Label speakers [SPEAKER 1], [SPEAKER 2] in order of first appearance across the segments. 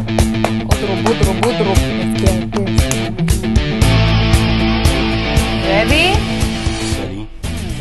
[SPEAKER 1] Let's get this. Ready?
[SPEAKER 2] Ready?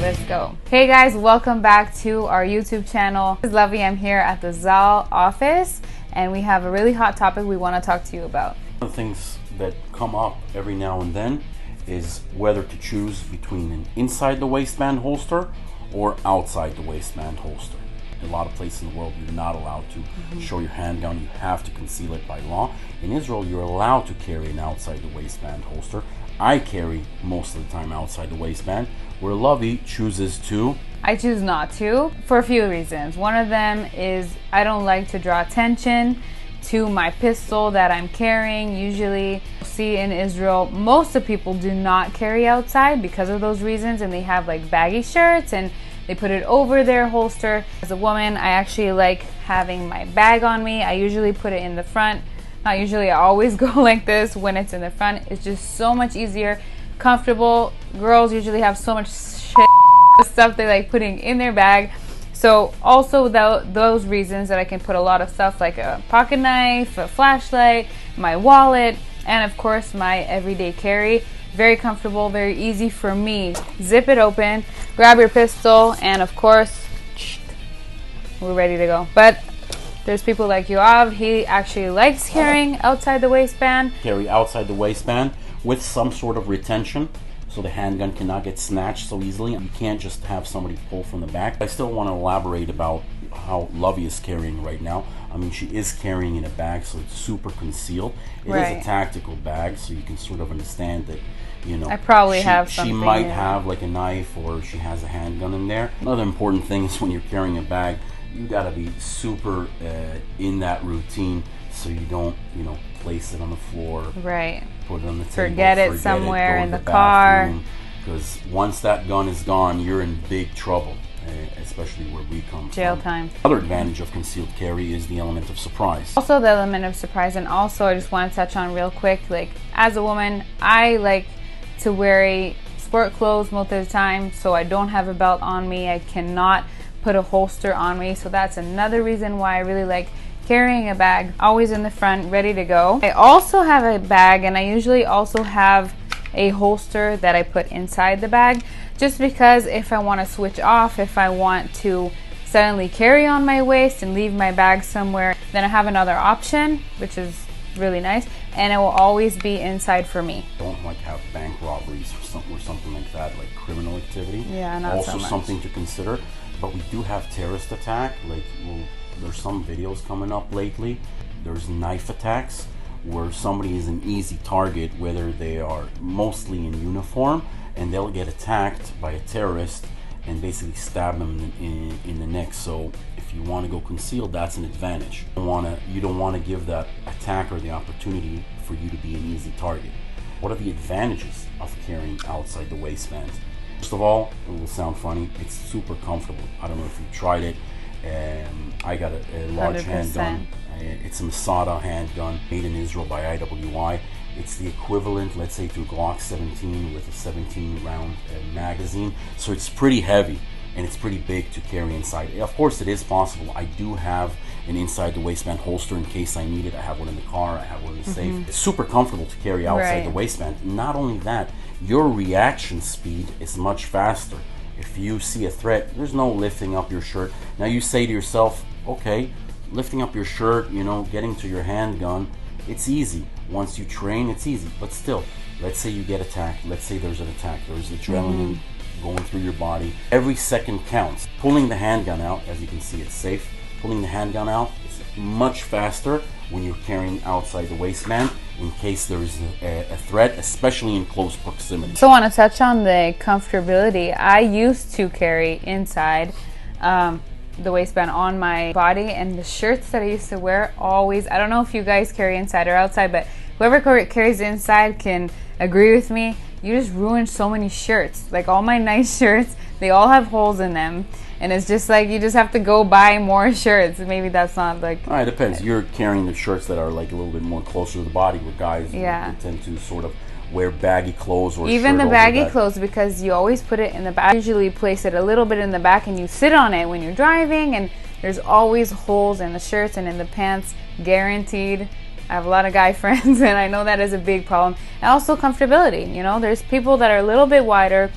[SPEAKER 1] Let's go. Hey guys, welcome back to our YouTube channel. This is Lovey. I'm here at the Israel office and we have a really hot topic we want to talk to you about.
[SPEAKER 2] One of the things that come up every now and then is whether to choose between an inside the waistband holster or outside the waistband holster. In a lot of places in the world, you're not allowed to show your handgun. You have to conceal it by law. In Israel, you're allowed to carry an outside the waistband holster. I carry most of the time outside the waistband, where Lovey chooses to.
[SPEAKER 1] I choose not to for a few reasons. One of them is I don't like to draw attention to my pistol that I'm carrying. Usually, see in Israel, most of people do not carry outside because of those reasons, and they have like baggy shirts and they put it over their holster. As a woman, I actually like having my bag on me. I usually put it in the front. Not usually, I always go like this when it's in the front. It's just so much easier, comfortable. Girls usually have so much shit, stuff they like putting in their bag. So also those reasons that I can put a lot of stuff like a pocket knife, a flashlight, my wallet, and of course my everyday carry. Very comfortable, very easy for me. Zip it open, grab your pistol, and of course, we're ready to go. But there's people like Yoav, he actually likes carrying outside the waistband.
[SPEAKER 2] Carry outside the waistband with some sort of retention so the handgun cannot get snatched so easily. You can't just have somebody pull from the back. I still want to elaborate about how Lovey is carrying right now. I mean, she is carrying in a bag, so it's super concealed. It is a tactical bag, so you can sort of understand that, you know,
[SPEAKER 1] I probably have something.
[SPEAKER 2] She might have like a knife or she has a handgun in there. Another important thing is when you're carrying a bag, you gotta be super in that routine so you don't, you know, place it on the floor.
[SPEAKER 1] Right.
[SPEAKER 2] Put it on the table.
[SPEAKER 1] Forget it somewhere in the car.
[SPEAKER 2] Because once that gun is gone, you're in big trouble. Especially where we come
[SPEAKER 1] Jail
[SPEAKER 2] from.
[SPEAKER 1] time.
[SPEAKER 2] Other advantage of concealed carry is the element of surprise.
[SPEAKER 1] Also the element of surprise, and also I just want to touch on real quick, like as a woman, I like to wear sport clothes most of the time, so I don't have a belt on me. I cannot put a holster on me, so that's another reason why I really like carrying a bag always in the front, ready to go. I also have a bag, and I usually also have a holster that I put inside the bag, just because if I want to switch off, if I want to suddenly carry on my waist and leave my bag somewhere, then I have another option, which is really nice, and it will always be inside for me.
[SPEAKER 2] Don't like have bank robberies or something like that, like criminal activity.
[SPEAKER 1] Yeah, not
[SPEAKER 2] also
[SPEAKER 1] so much.
[SPEAKER 2] Something to consider. But we do have terrorist attack. Like, there's some videos coming up lately. There's knife attacks where somebody is an easy target, whether they are mostly in uniform, and they'll get attacked by a terrorist and basically stab them in the neck. So if you want to go concealed, that's an advantage. You don't want to give that attacker the opportunity for you to be an easy target. What are the advantages of carrying outside the waistband? First of all, it will sound funny, it's super comfortable. I don't know if you've tried it. I got a large
[SPEAKER 1] 100%.
[SPEAKER 2] handgun. It's a Masada handgun made in Israel by IWB. It's the equivalent, let's say, to a Glock 17 with a 17 round magazine. So it's pretty heavy and it's pretty big to carry inside. Of course, it is possible. I do have an inside the waistband holster in case I need it. I have one in the car, I have one in the safe. It's super comfortable to carry outside the waistband. Not only that, your reaction speed is much faster. If you see a threat, there's no lifting up your shirt. Now you say to yourself, okay, lifting up your shirt, you know, getting to your handgun, it's easy. Once you train, it's easy. But still, let's say you get attacked. Let's say there's an attack. There's adrenaline going through your body. Every second counts. Pulling the handgun out, as you can see, it's safe. Pulling the handgun out is much faster when you're carrying outside the waistband in case there's a threat, especially in close proximity.
[SPEAKER 1] So I want to touch on the comfortability. I used to carry inside the waistband on my body, and the shirts that I used to wear always, I don't know if you guys carry inside or outside, but whoever carries inside can agree with me. You just ruined so many shirts. Like all my nice shirts, they all have holes in them. And it's just like you just have to go buy more shirts. Maybe that's not like...
[SPEAKER 2] All right, it depends. You're carrying the shirts that are like a little bit more closer to the body, where guys they tend to sort of wear baggy clothes or
[SPEAKER 1] even the baggy clothes, because you always put it in the back. I usually place it a little bit in the back and you sit on it when you're driving, and there's always holes in the shirts and in the pants, guaranteed. I have a lot of guy friends, and I know that is a big problem. And also comfortability. You know, there's people that are a little bit wider,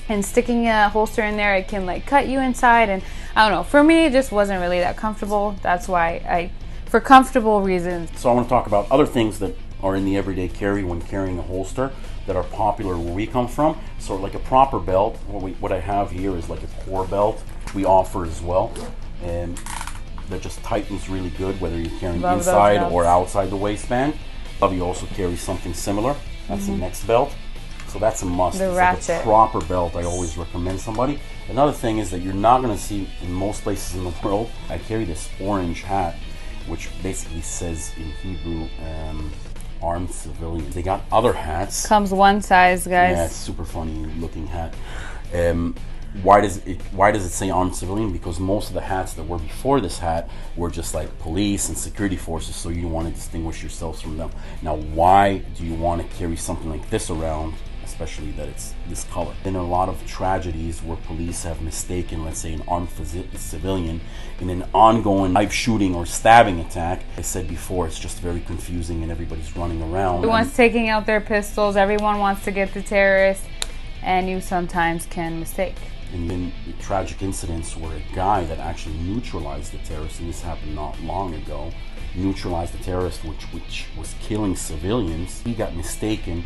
[SPEAKER 1] and sticking a holster in there, it can like cut you inside. And I don't know. For me, it just wasn't really that comfortable. That's why for comfortable reasons.
[SPEAKER 2] So I want to talk about other things that are in the everyday carry when carrying a holster that are popular where we come from. So like a proper belt, what I have here is like a core belt we offer as well, and that just tightens really good whether you're carrying inside or outside the waistband. You also carry something similar. That's the next belt. So that's a must.
[SPEAKER 1] The
[SPEAKER 2] it's
[SPEAKER 1] ratchet.
[SPEAKER 2] like a proper belt I always recommend somebody. Another thing is that you're not going to see in most places in the world. I carry this orange hat, which basically says in Hebrew, armed civilian. They got other hats.
[SPEAKER 1] Comes one size, guys.
[SPEAKER 2] Yeah, it's super funny looking hat. Why does it say armed civilian? Because most of the hats that were before this hat were just like police and security forces, so you want to distinguish yourselves from them. Now, why do you want to carry something like this around, especially that it's this color? Been a lot of tragedies where police have mistaken, let's say, an armed civilian in an ongoing knife shooting or stabbing attack. I said before, it's just very confusing and everybody's running around.
[SPEAKER 1] Everyone's taking out their pistols. Everyone wants to get the terrorist, and you sometimes can mistake.
[SPEAKER 2] And then tragic incidents where a guy that actually neutralized the terrorist, and this happened not long ago, neutralized the terrorist which was killing civilians. He got mistaken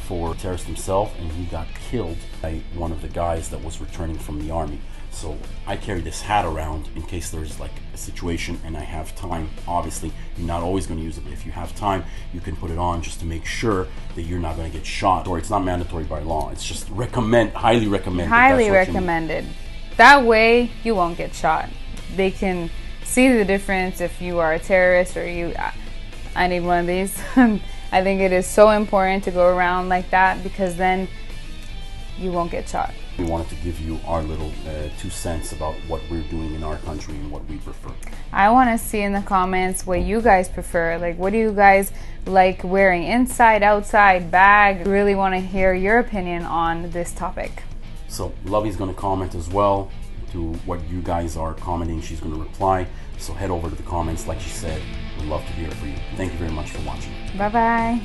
[SPEAKER 2] for a terrorist himself, and he got killed by one of the guys that was returning from the army. So I carry this hat around in case there's like a situation and I have time. Obviously, you're not always going to use it, but if you have time, you can put it on just to make sure that you're not going to get shot. Or it's not mandatory by law. It's just highly recommended.
[SPEAKER 1] Highly recommended. That way, you won't get shot. They can see the difference if you are a terrorist or you. I need one of these. I think it is so important to go around like that, because then you won't get shot.
[SPEAKER 2] We wanted to give you our little 2 cents about what we're doing in our country and what we prefer.
[SPEAKER 1] I want to see in the comments what you guys prefer. Like, what do you guys like wearing? Inside, outside, bag? Really want to hear your opinion on this topic.
[SPEAKER 2] So Lovey's going to comment as well to what you guys are commenting. She's going to reply. So head over to the comments. Like she said, we'd love to hear from you. Thank you very much for watching.
[SPEAKER 1] Bye-bye.